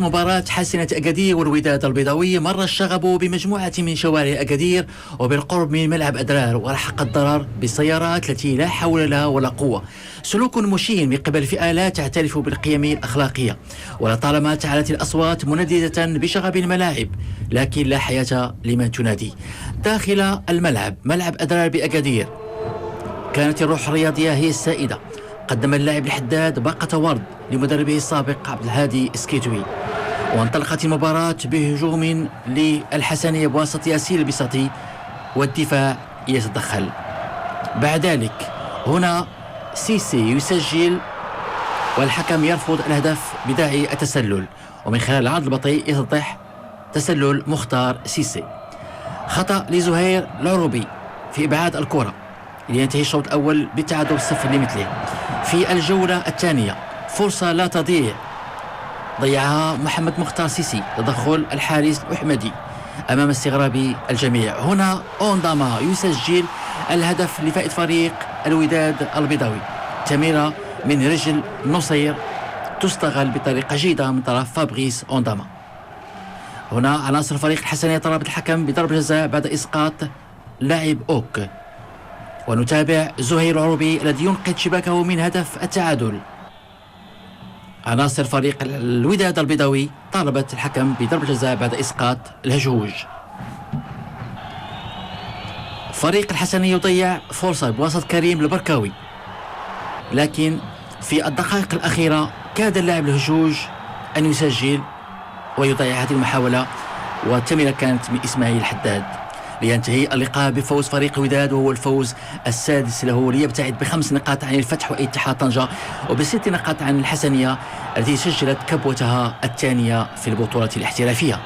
مباراة حسنة أكادير والوداد البيضاوي، مر الشغب بمجموعة من شوارع أكادير وبالقرب من ملعب أدرار، ولحق الضرر بالسيارات التي لا حول لها ولا قوة. سلوك مشين من قبل فئة لا تعترف بالقيم الأخلاقية، ولطالما تعالت الأصوات منددة بشغب الملاعب، لكن لا حياة لمن تنادي. داخل الملعب، ملعب أدرار بأكادير، كانت الروح الرياضية هي السائدة. قدم اللاعب الحداد باقة ورد لمدربه السابق عبد الهادي سكيتوي، وانطلقت المباراة بهجوم للحسنية بواسطة ياسين البساطي، والدفاع يتدخل. بعد ذلك هنا سيسي يسجل، والحكم يرفض الهدف بداعي التسلل، ومن خلال العرض البطيء يتضح تسلل مختار سيسي. خطأ لزهير العروبي في إبعاد الكرة لينتهي الشوط الأول بالتعادل 0 لمثله. في الجولة الثانية فرصة لا تضيع، ضيعها محمد مختار سيسي، تدخل الحارس الأحمدي أمام استغراب الجميع. هنا أونداما يسجل الهدف لفائد فريق الوداد البيضاوي، تمريرة من رجل نصير تستغل بطريقة جيدة من طرف فابريس أونداما. هنا عناصر فريق الحسنية طلبت الحكم بضرب جزاء بعد إسقاط لاعب أوك، ونتابع زهير العروبي الذي ينقذ شباكه من هدف التعادل. عناصر فريق الوداد البيضاوي طالبت الحكم بضرب جزاء بعد إسقاط الهجوج. فريق الحسنية يضيع فرصة بواسطة كريم البركاوي، لكن في الدقائق الأخيرة كاد اللاعب الهجوج أن يسجل ويضيع هذه المحاولة، والتمريرة كانت من إسماعيل الحداد. لينتهي اللقاء بفوز فريق الوداد، وهو الفوز السادس له، ليبتعد ب5 نقاط عن الفتح واتحاد طنجة، وب6 نقاط عن الحسنية التي سجلت كبوتها الثانية في البطولة الاحترافية.